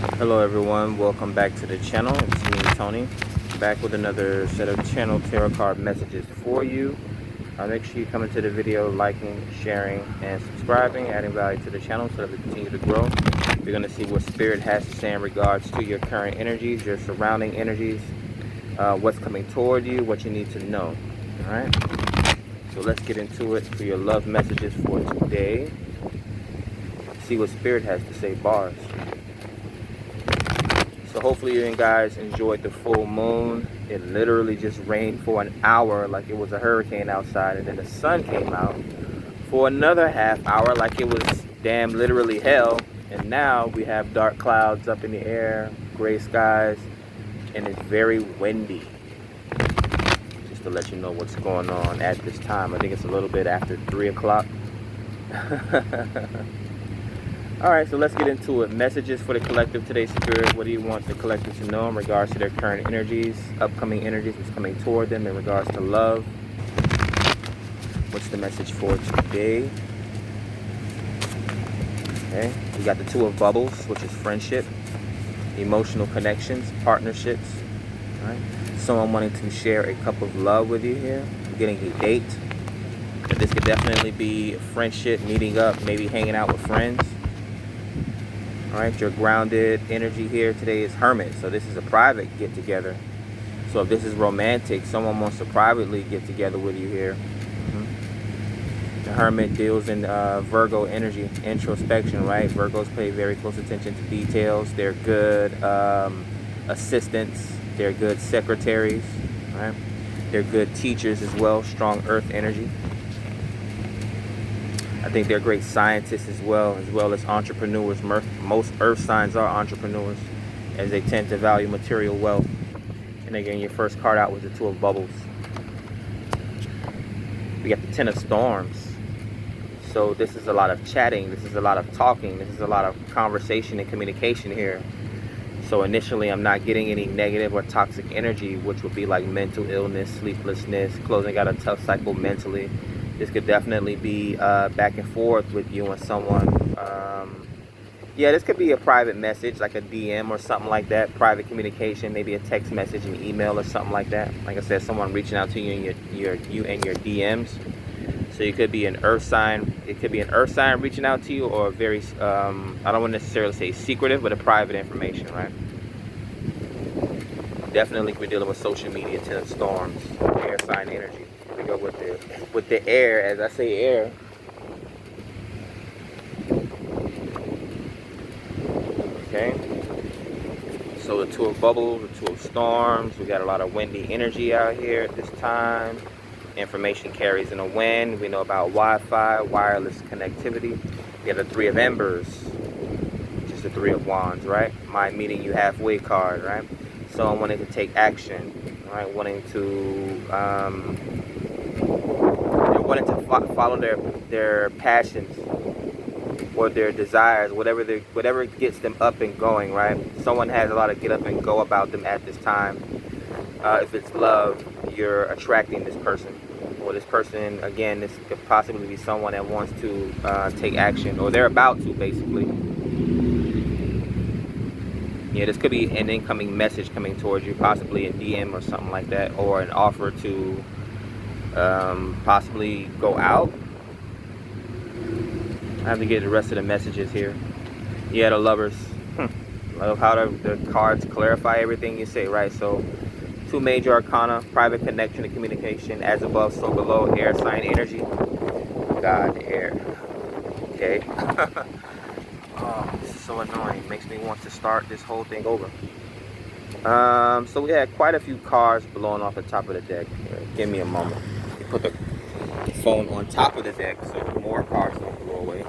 Hello everyone, welcome back to the channel. It's me, Tony, back with another set of channel tarot card messages for you. Make sure you come into the video liking, sharing, and subscribing, adding value to the channel so that we continue to grow. We're going to see what Spirit has to say in regards to your current energies, your surrounding energies, what's coming toward you, what you need to know. Alright, so let's get into it for your love messages for today. See what Spirit has to say, bars. So hopefully you guys enjoyed the full moon. It literally just rained for an hour like it was a hurricane outside, and then the sun came out for another half hour like it was damn literally hell. And now we have dark clouds up in the air, gray skies, and it's very windy. Just to let you know what's going on at this time. I think it's a little bit after 3 o'clock. Alright, so let's get into it. Messages for the collective today, Spirit. What do you want the collective to know in regards to their current energies, upcoming energies, what's coming toward them in regards to love? What's the message for today? Okay, we got the Two of Bubbles, which is friendship, emotional connections, partnerships. Alright, someone wanting to share a cup of love with you here, getting a date. But this could definitely be a friendship, meeting up, maybe hanging out with friends. Alright, your grounded energy here today is Hermit. So this is a private get together. So if this is romantic, someone wants to privately get together with you here. The Hermit deals in Virgo energy, introspection, right? Virgos pay very close attention to details. They're good assistants. They're good secretaries, right? They're good teachers as well, strong earth energy. I think they're great scientists as well as entrepreneurs. Most earth signs are entrepreneurs, as they tend to value material wealth. And again, your first card out was the Two of Bubbles. We got the Ten of Storms. So this is a lot of chatting, this is a lot of talking, this is a lot of conversation and communication here. So initially I'm not getting any negative or toxic energy, which would be like mental illness, sleeplessness, closing out a tough cycle mentally. This could definitely be back and forth with you and someone. Yeah, this could be a private message, like a DM or something like that. Private communication, maybe a text message, an email, or something like that. Like I said, someone reaching out to you in your DMs. So you could be an earth sign. It could be an earth sign reaching out to you, or a very I don't want to necessarily say secretive, but a private information, right? Definitely, we're dealing with social media, Ten of Storms, air sign energy. Here we go with the air, as I say air. Okay. So the Two of Bubbles, the Two of Storms. We got a lot of windy energy out here at this time. Information carries in a wind. We know about Wi-Fi, wireless connectivity. We have the Three of Embers, which is the Three of Wands, right? My meeting you halfway card, right? Someone wanting to take action, right? Wanting to they're wanting to follow their passions or their desires, whatever gets them up and going, right? Someone has a lot of get up and go about them at this time. If it's love, you're attracting this person. Or this person, again, this could possibly be someone that wants to take action, or they're about to, basically. Yeah, this could be an incoming message coming towards you, possibly a DM or something like that, or an offer to possibly go out. I have to get the rest of the messages here. Yeah, the Lovers. Love how the cards clarify everything you say, right? So, two major arcana, private connection and communication, as above, so below, air sign energy. God, air. Okay. Oh, this is so annoying. Makes me want to start this whole thing over. So we had quite a few cards blowing off the top of the deck. Give me a moment. You put the phone on top of the deck so more cards don't blow away.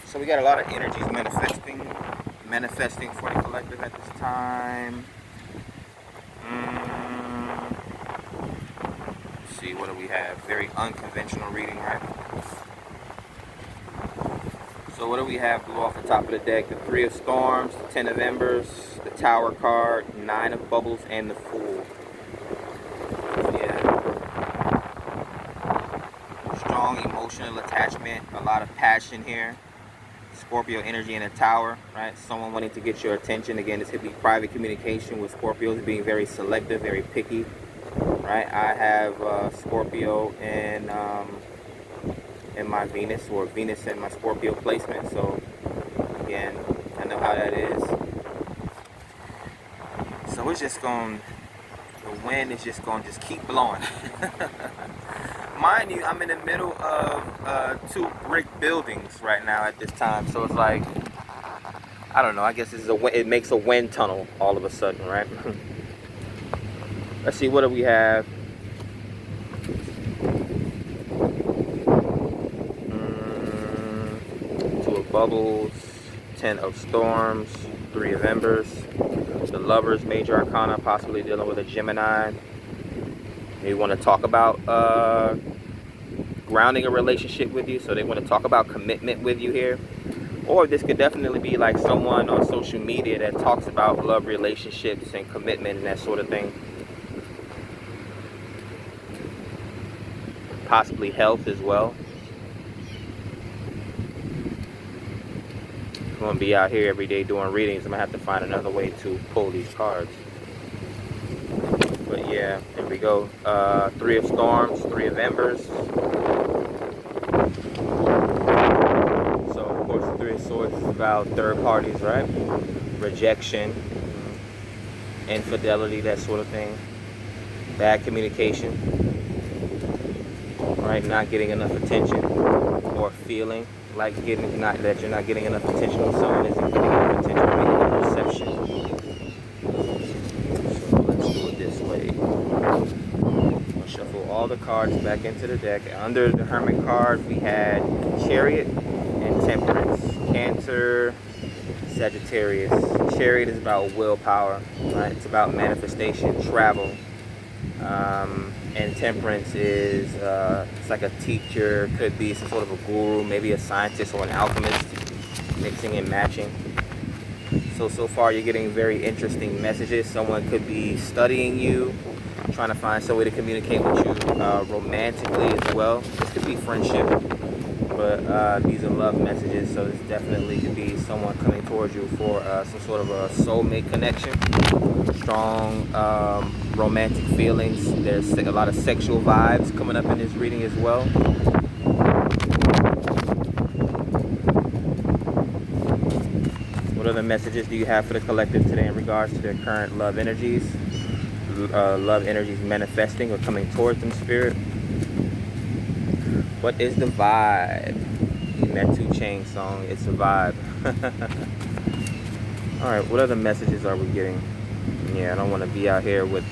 So we got a lot of energies manifesting for the collective at this time. Let's see, what do we have? Very unconventional reading, right? So what do we have blew off the top of the deck? The Three of Storms, the Ten of Embers, the Tower card, Nine of Bubbles, and the Fool. emotional attachment, a lot of passion here. Scorpio energy in a tower, right? Someone wanting to get your attention. Again, this could be private communication with Scorpios being very selective, very picky, right? I have Scorpio in my Venus, or Venus in my Scorpio placement. So again, I know how that is. So it's just going, the wind is just going to just keep blowing. Mind you, I'm in the middle of 2 brick buildings right now at this time. So it's like, I don't know, I guess it makes a wind tunnel all of a sudden, right? Let's see, what do we have? 2 of bubbles, 10 of storms, 3 of embers. The lovers, major arcana, possibly dealing with a Gemini. They want to talk about grounding a relationship with you, so they want to talk about commitment with you here. Or this could definitely be like someone on social media that talks about love relationships and commitment and that sort of thing. Possibly health as well. I'm going to be out here every day doing readings. I'm going to have to find another way to pull these cards. But yeah, there we go. 3 of storms, 3 of embers. So of course the 3 of swords is about third parties, right? Rejection, infidelity, that sort of thing. Bad communication, right? Not getting enough attention, or feeling like that you're not getting enough attention, or someone isn't getting enough attention, right? Perception. We'll shuffle all the cards back into the deck. Under the Hermit card, we had Chariot and Temperance. Cancer, Sagittarius. Chariot is about willpower, right? It's about manifestation, travel. And Temperance is it's like a teacher, could be some sort of a guru, maybe a scientist or an alchemist, mixing and matching. So far you're getting very interesting messages. Someone could be studying you, trying to find some way to communicate with you romantically as well. This could be friendship, but these are love messages, so this definitely could be someone coming towards you for some sort of a soulmate connection. Strong romantic feelings. There's a lot of sexual vibes coming up in this reading as well. What other messages do you have for the collective today in regards to their current love energies? Love energies manifesting or coming towards them, Spirit. What is the vibe? In that 2 Chainz song, it's a vibe. Alright, what other messages are we getting? Yeah, I don't want to be out here with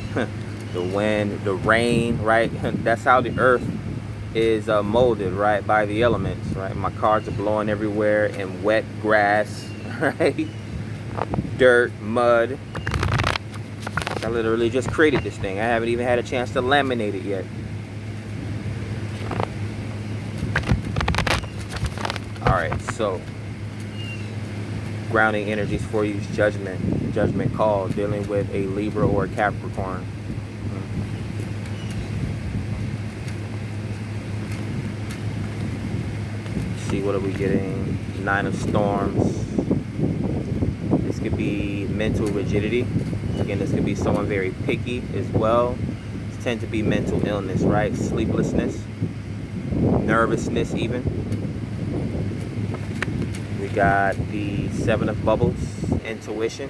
the wind, the rain, right? That's how the earth is molded, right? By the elements, right? My cards are blowing everywhere, and wet grass, right? Dirt, mud. I literally just created this thing. I haven't even had a chance to laminate it yet. Alright, so grounding energies for you is judgment call, dealing with a Libra or a Capricorn. See, what are we getting? 9 of storms. This could be mental rigidity. Again, this could be someone very picky as well. This tends to be mental illness, right? Sleeplessness, nervousness even. We got the 7 of bubbles, intuition.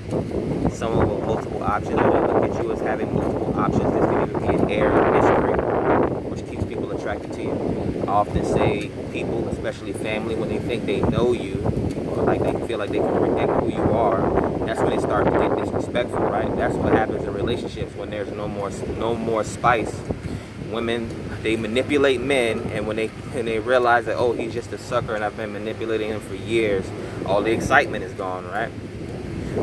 Someone with multiple options, or they look at you as having multiple options. This could even be an air of mystery, which keeps people attracted to you. I often say people, especially family, when they think they know you, or like they feel like they can predict who you are, that's when they start to get disrespectful, right? That's what happens in relationships when there's no more spice. Women, they manipulate men, and when they realize that, oh, he's just a sucker and I've been manipulating him for years, all the excitement is gone, right?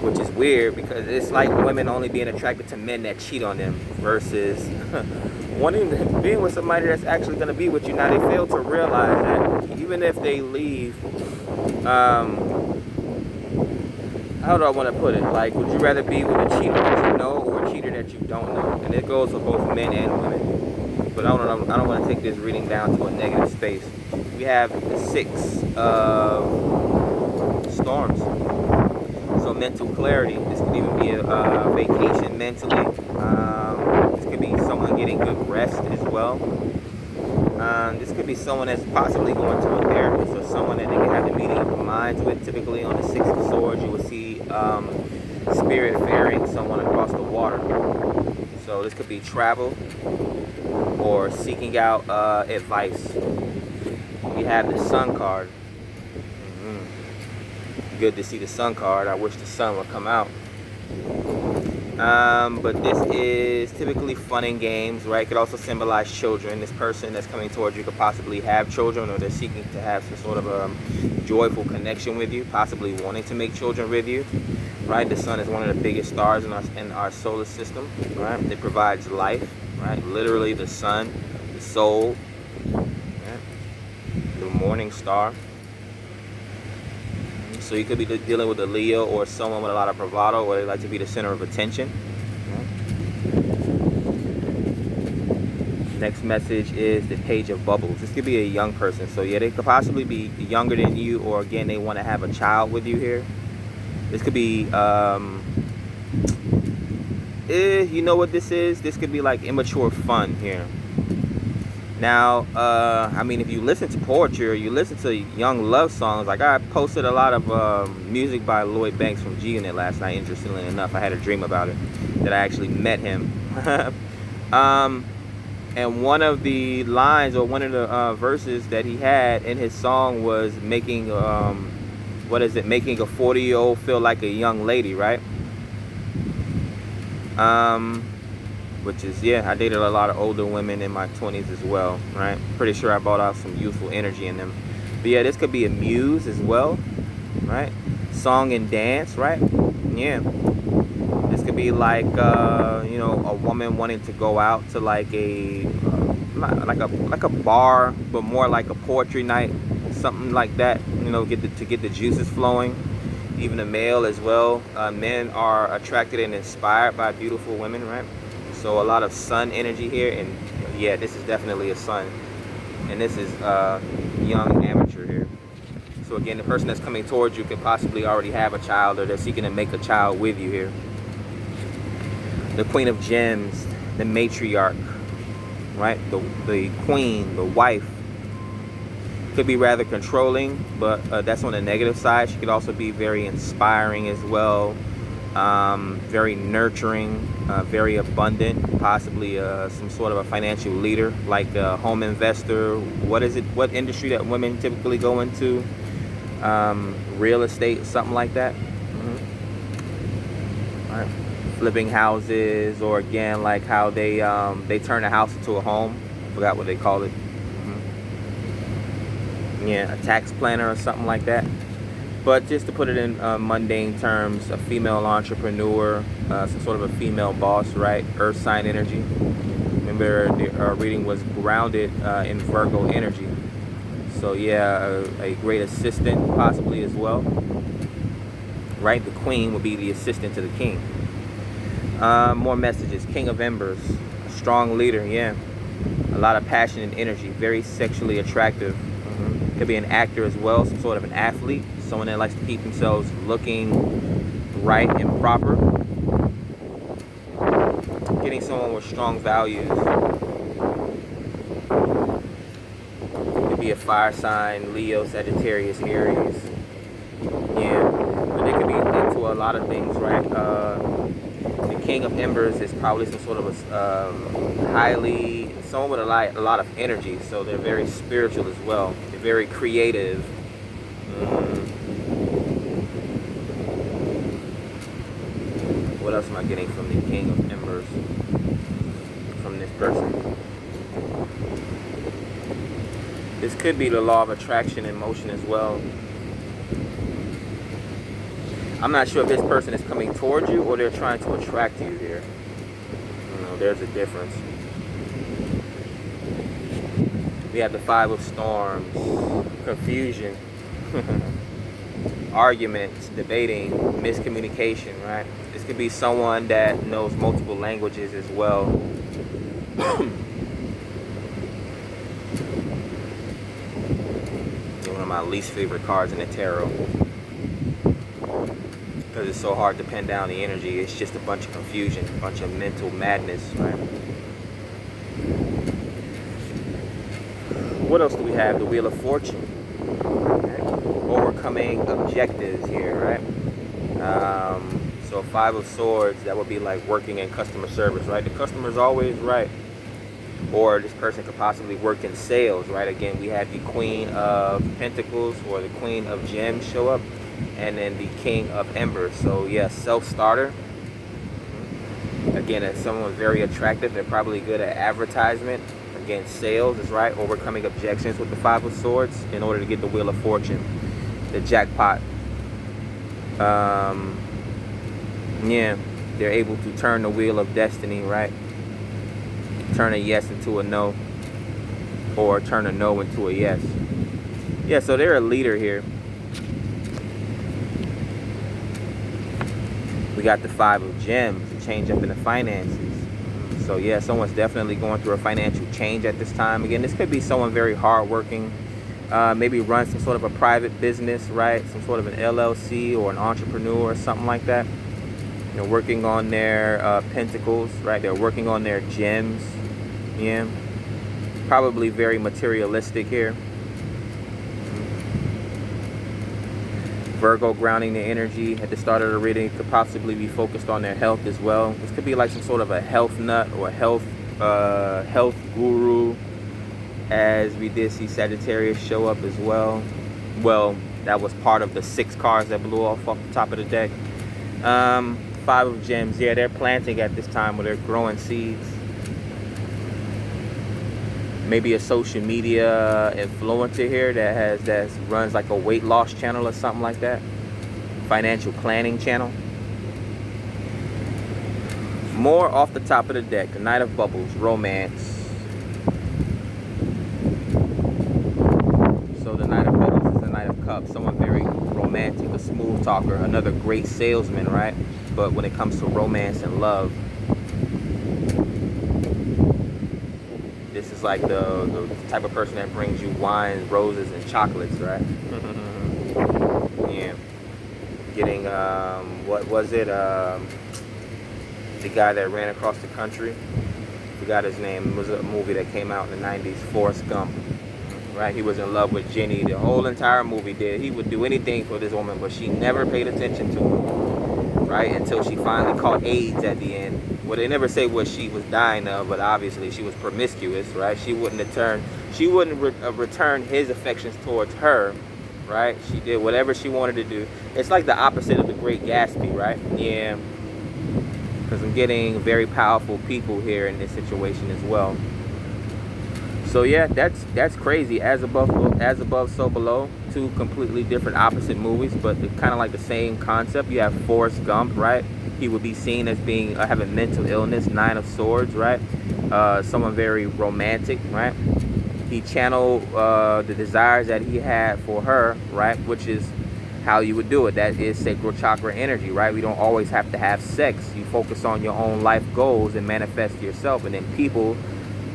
Which is weird, because it's like women only being attracted to men that cheat on them versus being with somebody that's actually going to be with you. Now, they fail to realize that even if they leave, how do I want to put it? Like, would you rather be with a cheater that you know or a cheater that you don't know? And it goes for both men and women. but I don't want to take this reading down to a negative space. We have the 6 of storms. So mental clarity. This could even be a vacation mentally. This could be someone getting good rest as well. This could be someone that's possibly going to a therapist or someone that they can have the meeting of minds with. Typically on the 6 of Swords, you will see spirit ferrying someone across the water. So this could be travel or seeking out advice. We have the Sun card. Good to see the Sun card. I wish the sun would come out. But this is typically fun and games, right? It could also symbolize children. This person that's coming towards you could possibly have children, or they're seeking to have some sort of a joyful connection with you, possibly wanting to make children with you, right? The sun is one of the biggest stars in our solar system, right? It provides life, right? Literally the sun, the soul, right? The morning star. So you could be dealing with a Leo or someone with a lot of bravado, or they like to be the center of attention. Next message is the Page of Bubbles. This could be a young person. So yeah, they could possibly be younger than you, or again, they want to have a child with you here. This could be, you know what this is? This could be like immature fun here. Now, I mean, if you listen to poetry or you listen to young love songs, like I posted a lot of music by Lloyd Banks from G Unit last night, interestingly enough. I had a dream about it, that I actually met him. And one of the lines, or one of the verses that he had in his song was making, making a 40-year-old feel like a young lady, right? Which is, yeah, I dated a lot of older women in my 20s as well, right? Pretty sure I brought out some youthful energy in them. But yeah, this could be a muse as well, right? Song and dance, right? Yeah. This could be like, you know, a woman wanting to go out to like a bar, but more like a poetry night, something like that. You know, to get the juices flowing. Even a male as well. Men are attracted and inspired by beautiful women, right? So a lot of sun energy here, and yeah, this is definitely a sun, and this is young amateur here. So again, the person that's coming towards you could possibly already have a child, or they're seeking to make a child with you here. The Queen of Gems, the matriarch, right? The queen, the wife, could be rather controlling, but that's on the negative side. She could also be very inspiring as well. Very nurturing, very abundant, possibly some sort of a financial leader, like a home investor. What industry that women typically go into? Real estate, something like that. All right. Flipping houses, or again, like how they turn a house into a home. Forgot what they call it. Yeah, a tax planner or something like that. But just to put it in mundane terms, a female entrepreneur, some sort of a female boss, right? Earth sign energy. Remember, our reading was grounded in Virgo energy. So yeah, a great assistant possibly as well. Right? The queen would be the assistant to the king. More messages. King of Embers. A strong leader, yeah. A lot of passion and energy. Very sexually attractive. Could be an actor as well, some sort of an athlete. Someone that likes to keep themselves looking right and proper. Getting someone with strong values. Could be a fire sign, Leo, Sagittarius, Aries. Yeah, but they could be into a lot of things, right? The King of Embers is probably some sort of a someone with a lot of energy. So they're very spiritual as well. They're very creative. What else am I getting from the King of Embers? From this person. This could be the law of attraction and motion as well. I'm not sure if this person is coming towards you or they're trying to attract you here. You know, there's a difference. We have the Five of Storms, confusion, arguments, debating, miscommunication, right? This could be someone that knows multiple languages as well. least favorite cards in the tarot, because it's so hard to pin down the energy. It's just a bunch of confusion, a bunch of mental madness, right? What else do we have? The Wheel of Fortune. Overcoming objectives here, right? So 5 of Swords, that would be like working in customer service, right? The customer's always right. Or this person could possibly work in sales, right? Again, we have the Queen of Pentacles or the Queen of Gems show up, and then the King of Embers. So yeah, self-starter. Again, as someone very attractive, they're probably good at advertisement. Again, sales is right. Overcoming objections with the 5 of Swords in order to get the Wheel of Fortune, the jackpot. Yeah, they're able to turn the wheel of destiny, right? Turn a yes into a no, or turn a no into a yes. Yeah, so they're a leader here. We got the 5 of Gems, a change up in the finances. So yeah, someone's definitely going through a financial change at this time. Again, this could be someone very hardworking, maybe run some sort of a private business, right? Some sort of an LLC or an entrepreneur or something like that. You know, working on their pentacles, right? They're working on their gems. Yeah, probably very materialistic here. Virgo grounding the energy at the start of the reading could possibly be focused on their health as well. This could be like some sort of a health nut or health guru, as we did see Sagittarius show up as well. Well, that was part of the 6 cards that blew off the top of the deck. 5 of Gems, yeah, they're planting at this time, where they're growing seeds. Maybe a social media influencer here that runs like a weight loss channel or something like that. Financial planning channel. More off the top of the deck. The Knight of Bubbles, romance. So the Knight of Bubbles is the Knight of Cups. Someone very romantic, a smooth talker, another great salesman, right? But when it comes to romance and love, this is like the type of person that brings you wine, roses, and chocolates, right? Yeah. Getting, what was it? The guy that ran across the country. Forgot his name. It was a movie that came out in the 90s, Forrest Gump. Right? He was in love with Jenny. The whole entire movie did. He would do anything for this woman, but she never paid attention to him. Right? Until she finally caught AIDS at the end. Well, they never say what she was dying of, but obviously she was promiscuous, right? She wouldn't return his affections towards her, right? She did whatever she wanted to do. It's like the opposite of the Great Gatsby, right? Yeah, because I'm getting very powerful people here in this situation as well. So yeah, that's crazy. As above, so below. 2 completely different opposite movies, but kind of like the same concept. You have Forrest Gump, right? He would be seen as being having mental illness, 9 of Swords, right? Someone very romantic, right? He channeled the desires that he had for her, right? Which is how you would do it. That is sacral chakra energy, right? We don't always have to have sex. You focus on your own life goals and manifest yourself, and then people,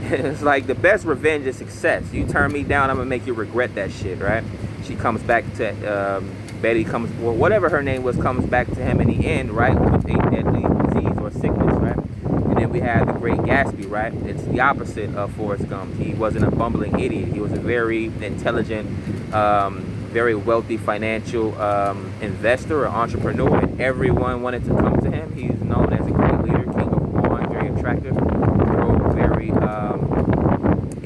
it's like the best revenge is success. You turn me down, I'm gonna make you regret that shit, right? She comes back to Betty, comes, well, whatever her name was, comes back to him in the end, right, with a deadly disease or sickness, right? And then we have the Great Gatsby, right? It's the opposite of Forrest Gump. He wasn't a bumbling idiot. He was a very intelligent, very wealthy financial investor or entrepreneur, and everyone wanted to come to him. He's known as a great leader, king of wine, very attractive, very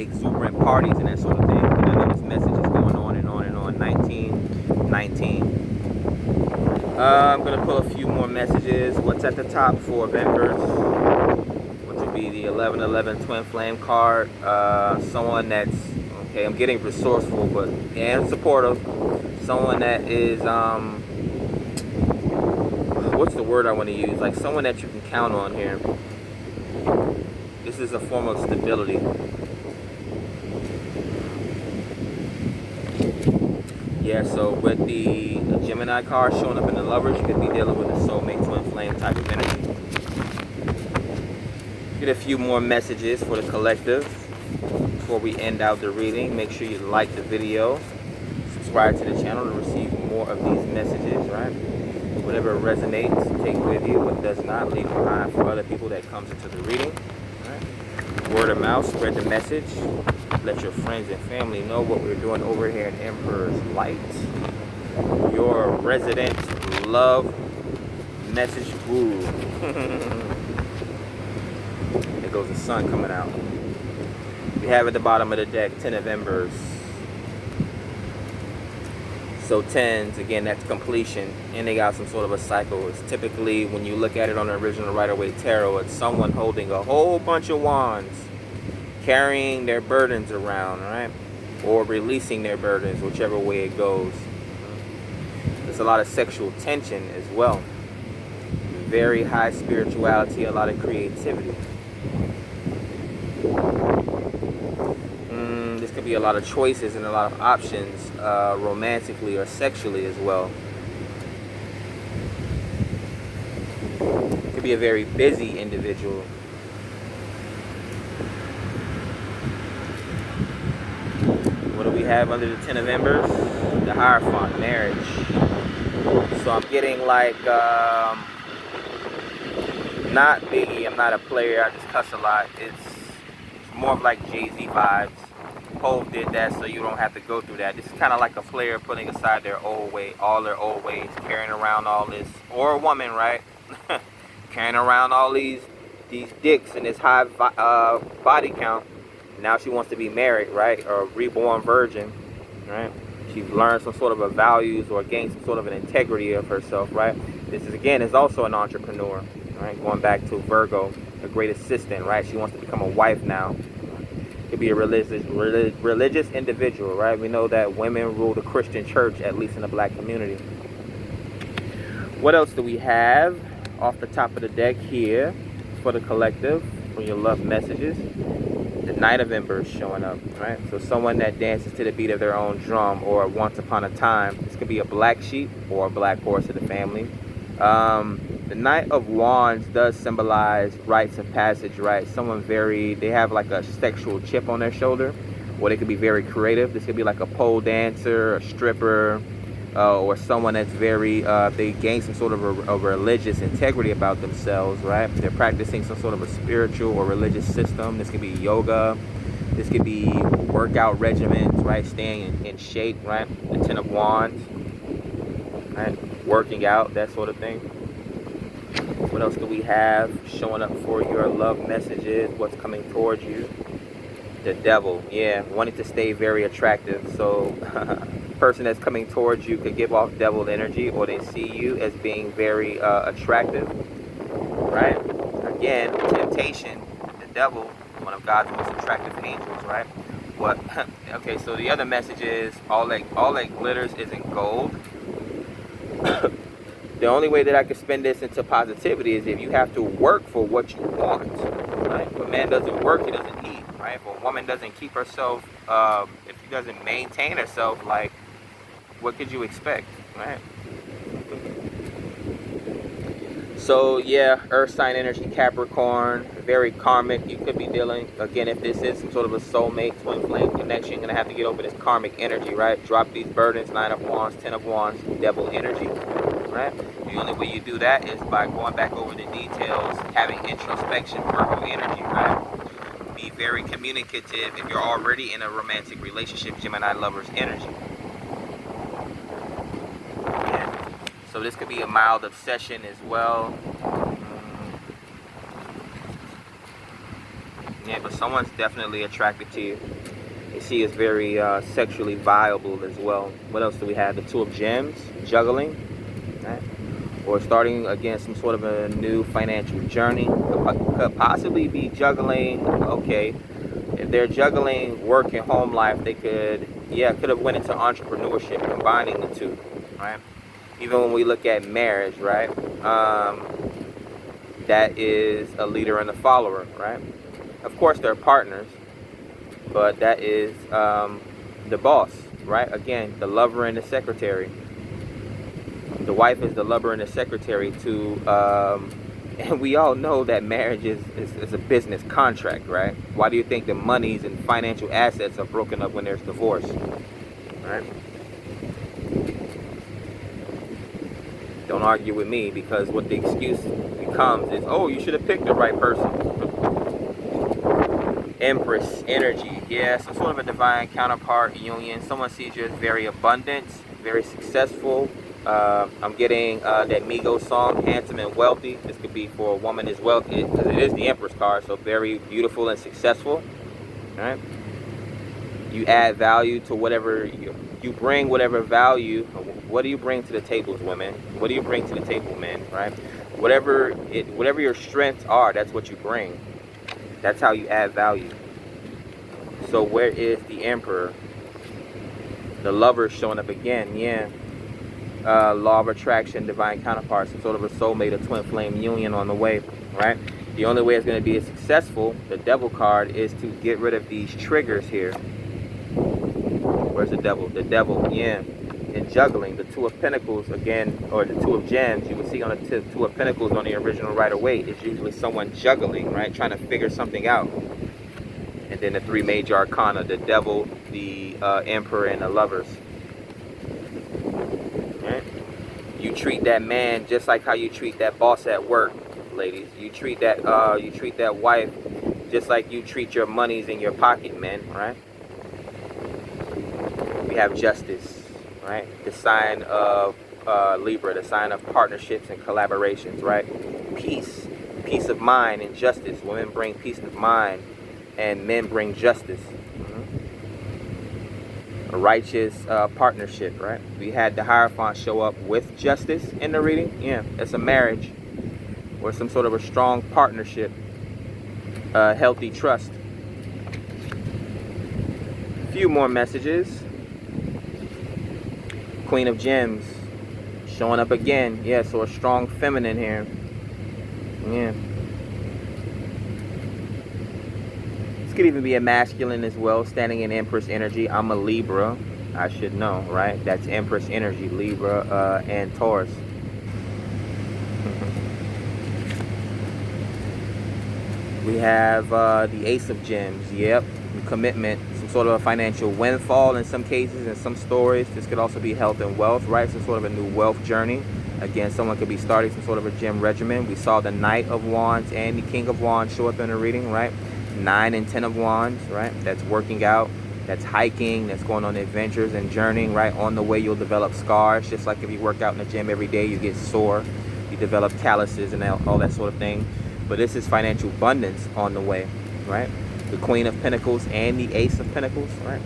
exuberant parties and that sort of thing. And I know this message is going on and on and on. 1919. I'm gonna pull a few more messages. What's at the top? 4 of Embers, which would be the 1111 Twinflame card. Someone that's okay. I'm getting resourceful, but and supportive. Someone that is what's the word I want to use? Like someone that you can count on here. This is a form of stability. Yeah, so with the Gemini card showing up in the Lovers, you could be dealing with a soulmate, twin flame type of energy. Get a few more messages for the collective before we end out the reading. Make sure you like the video, subscribe to the channel to receive more of these messages, right? Whatever resonates, take with you. What does not, leave behind for other people that comes into the reading. Right? Word of mouth, spread the message. Let your friends and family know what we're doing over here in Emperor's Light. Your resident love message guru. There goes the sun coming out. We have at the bottom of the deck 10 of Embers. So 10s, again, that's completion, and they got some sort of a cycle. It's typically, when you look at it on the original Rider-Waite Tarot, it's someone holding a whole bunch of wands, carrying their burdens around, right? Or releasing their burdens, whichever way it goes. There's a lot of sexual tension as well. Very high spirituality, a lot of creativity. This could be a lot of choices and a lot of options, romantically or sexually as well. Could be a very busy individual. What do we have under the 10 of Embers? The Hierophant, marriage. So I'm getting like, not Biggie, I'm not a player, I just cuss a lot. It's more of like Jay-Z vibes. Hov did that so you don't have to go through that. This is kind of like a player putting aside their old way, all their old ways, carrying around all this, or a woman, right? Carrying around all these dicks and this high body count. Now she wants to be married, right? Or a reborn virgin, right? She's learned some sort of a values or gained some sort of an integrity of herself, right? This is, again, is also an entrepreneur, right? Going back to Virgo, a great assistant, right? She wants to become a wife now. Could be a religious individual, right? We know that women rule the Christian church, at least in the black community. What else do we have off the top of the deck here for the collective, for your love messages? The Knight of Embers showing up, right? So someone that dances to the beat of their own drum, or once upon a time. This could be a black sheep or a black horse of the family. The Knight of Wands does symbolize rites of passage, right? Someone they have like a sexual chip on their shoulder, or they could be very creative. This could be like a pole dancer, a stripper, or someone that's they gain some sort of a religious integrity about themselves, right? They're practicing some sort of a spiritual or religious system. This could be yoga. This could be workout regimens, right? Staying in shape, right? The 10 of Wands, right? Working out, that sort of thing. What else do we have showing up for your love messages? What's coming towards you? The Devil, yeah, wanting to stay very attractive. So person that's coming towards you could give off devil energy, or they see you as being very attractive, right? Again, temptation, the devil, one of God's most attractive angels, right? What? Okay, so the other message is all that glitters isn't gold. The only way that I can spin this into positivity is if you have to work for what you want, right? If a man doesn't work, he doesn't eat, right? If a woman doesn't keep herself, if she doesn't maintain herself, like, what could you expect, right? So yeah, earth sign energy, Capricorn, very karmic. You could be dealing, again, if this is some sort of a soulmate, twin flame connection, you're gonna have to get over this karmic energy, right? Drop these burdens, 9 of Wands, 10 of Wands, devil energy, right? The only way you do that is by going back over the details, having introspection, Virgo energy, right? Be very communicative if you're already in a romantic relationship, Gemini lovers energy. So this could be a mild obsession as well. Yeah, but someone's definitely attracted to you. You see, it's very sexually viable as well. What else do we have? The 2 of Gems, juggling, right? Or starting, again, some sort of a new financial journey. Could possibly be juggling, okay. If they're juggling work and home life, they could have went into entrepreneurship, combining the two, right? Even when we look at marriage, right? That is a leader and a follower, right? Of course, they're partners, but that is the boss, right? Again, the lover and the secretary. The wife is the lover and the secretary to, and we all know that marriage is a business contract, right? Why do you think the monies and financial assets are broken up when there's divorce, right? Don't argue with me, because what the excuse becomes is, oh, you should have picked the right person. Empress energy, yeah, some sort of a divine counterpart union. Someone sees you as very abundant, very successful. I'm getting that Migos song, handsome and wealthy. This could be for a woman as well, because it is the Empress card, so very beautiful and successful. All right. You add value to whatever you bring, whatever value. What do you bring to the tables, women? What do you bring to the table, men? Right? Whatever your strengths are, that's what you bring. That's how you add value. So where is the Emperor? The Lover showing up again. Yeah. Law of attraction, divine counterpart, some sort of a soulmate, a twin flame union on the way. Right? The only way it's going to be successful, the Devil card, is to get rid of these triggers here. Where's the Devil? The Devil, yeah. In juggling, the Two of Pentacles again, or the Two of Gems, you will see on the Two of Pentacles on the original Rider-Waite, it's usually someone juggling, right? Trying to figure something out. And then the three major arcana, the Devil, the Emperor, and the Lovers. Right? You treat that man just like how you treat that boss at work, ladies. You treat that wife just like you treat your monies in your pocket, men, right? We have Justice, right? The sign of Libra, the sign of partnerships and collaborations, right? Peace of mind and justice. Women bring peace of mind and men bring justice. A righteous partnership, right? We had the Hierophant show up with justice in the reading. Yeah, it's a marriage or some sort of a strong partnership, healthy trust. A few more messages. Queen of Gems showing up again. Yeah, so a strong feminine here. Yeah. This could even be a masculine as well, standing in Empress energy. I'm a Libra. I should know, right? That's Empress energy, Libra and Taurus. We have the Ace of Gems. Yep, commitment, some sort of a financial windfall in some cases, in some stories. This could also be health and wealth, right? Some sort of a new wealth journey. Again, someone could be starting some sort of a gem regimen. We saw the Knight of Wands and the King of Wands show up in the reading, right? 9 and 10 of Wands, right? That's working out, that's hiking, that's going on adventures and journeying, right? On the way, you'll develop scars. Just like if you work out in the gym every day, you get sore. You develop calluses and all that sort of thing. But this is financial abundance on the way, right? The Queen of Pentacles and the Ace of Pentacles, right?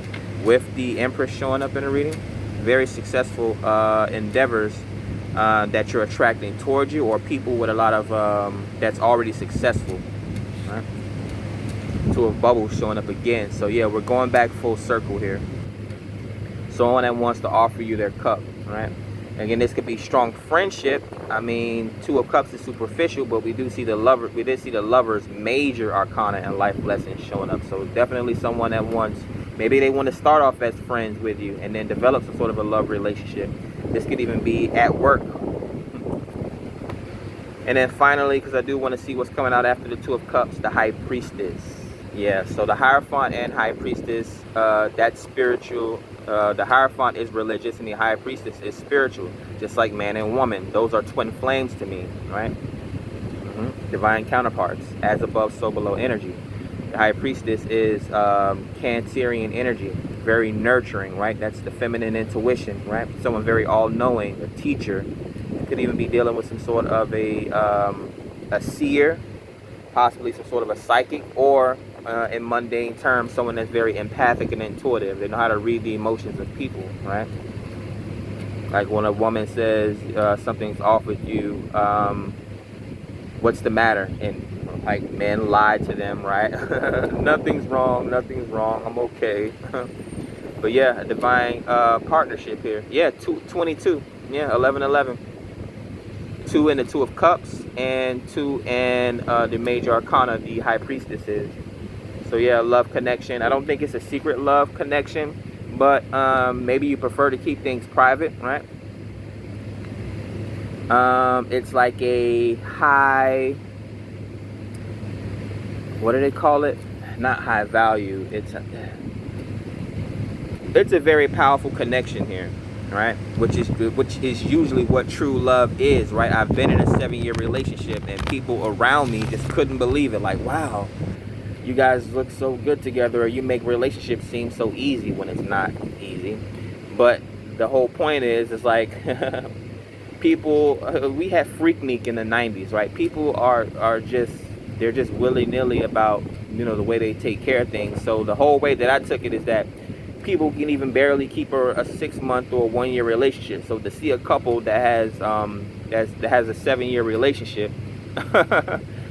With the Empress showing up in the reading. Very successful endeavors that you're attracting towards you, or people with a lot of that's already successful, right? Two of Bubbles showing up again. So yeah, we're going back full circle here. Someone that wants to offer you their cup, right? Again, this could be strong friendship. I mean, Two of Cups is superficial, but we do see the lover. We did see the Lover's major arcana and life lessons showing up. So definitely someone that wants, maybe they want to start off as friends with you and then develop some sort of a love relationship. This could even be at work. And then finally, because I do want to see what's coming out after the Two of Cups, the High Priestess. Yeah, so the Hierophant and High Priestess, that's spiritual. The Hierophant is religious and the High Priestess is spiritual, just like man and woman. Those are twin flames to me, right? Divine counterparts, as above, so below energy. The High Priestess is Cancerian energy, very nurturing, right? That's the feminine intuition, right? Someone very all-knowing, a teacher. Could even be dealing with some sort of a seer, possibly some sort of a psychic, or in mundane terms, someone that's very empathic and intuitive. They know how to read the emotions of people, right? Like when a woman says something's off with you, what's the matter? And like men lie to them, right? Nothing's wrong, I'm okay. But yeah, a divine partnership here. Yeah, 22. Yeah, 11-11. 2 in the Two of Cups and 2 in the major arcana, the High Priestess is. So yeah, love connection. I don't think it's a secret love connection, but maybe you prefer to keep things private, right? It's like a high, what do they call it? Not high value. It's a very powerful connection here. right? Which is usually what true love is, right? I've been in a 7-year relationship, and people around me just couldn't believe it. Like, wow, you guys look so good together, or you make relationships seem so easy when it's not easy. But the whole point is like people, we had Freaknik in the 90s, right? People are just, they're just willy-nilly about, you know, the way they take care of things. So the whole way that I took it is that people can even barely keep a 6-month or 1-year relationship. So to see a couple that has a 7-year relationship,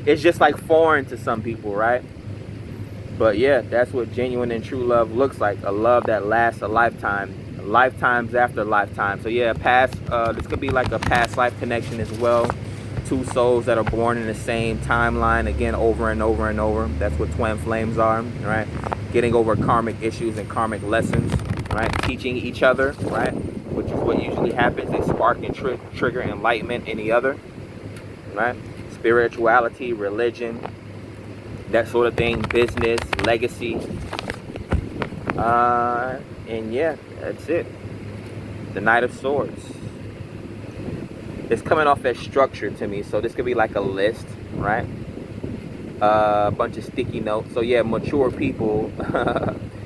it's just like foreign to some people, right? But yeah, that's what genuine and true love looks like. A love that lasts a lifetime, lifetimes after lifetime. So yeah, this could be like a past life connection as well. Two souls that are born in the same timeline, again, over and over and over. That's what twin flames are, right? Getting over karmic issues and karmic lessons, right? Teaching each other, right? Which is what usually happens. They spark and trigger enlightenment in the other, right? Spirituality, religion, that sort of thing, business, legacy. And yeah, that's it. The Knight of Swords. It's coming off as structure to me, so this could be like a list, right? A bunch of sticky notes. So yeah, mature people,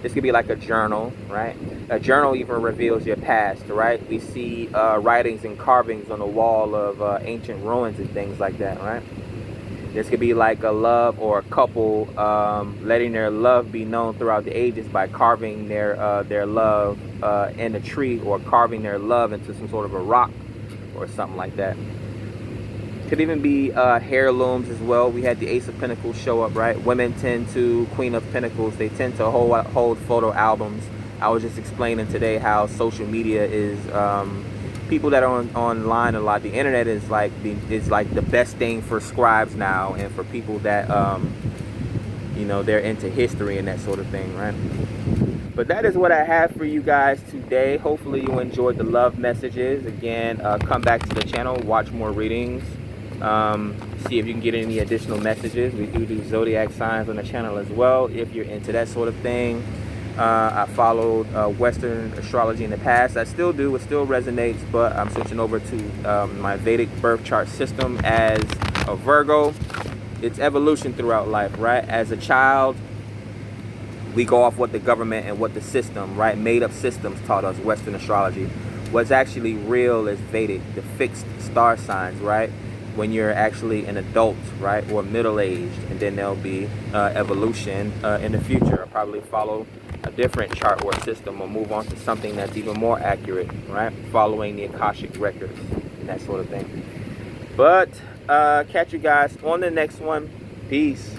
this could be like a journal, right? A journal even reveals your past, right? We see writings and carvings on the wall of ancient ruins and things like that, right? This could be like a love or a couple letting their love be known throughout the ages by carving their love in a tree, or carving their love into some sort of a rock or something like that. Could even be heirlooms as well. We had the Ace of Pentacles show up, right? Women tend to, Queen of Pentacles, they tend to hold photo albums. I was just explaining today how social media is, people that are online a lot. The internet is like the best thing for scribes now, and for people that you know, they're into history and that sort of thing, right? But that is what I have for you guys today. Hopefully you enjoyed the love messages. Again, come back to the channel, watch more readings, see if you can get any additional messages. We do zodiac signs on the channel as well, if you're into that sort of thing. I followed Western astrology in the past. I still do. It still resonates, but I'm switching over to my Vedic birth chart system as a Virgo. It's evolution throughout life, right? As a child, we go off what the government and what the system, right, made up systems taught us, Western astrology. What's actually real is Vedic, the fixed star signs, right? When you're actually an adult, right, or middle-aged, and then there'll be evolution in the future. I'll probably follow a different chart or system, or move on to something that's even more accurate, right, following the Akashic records and that sort of thing. But catch you guys on the next one. Peace.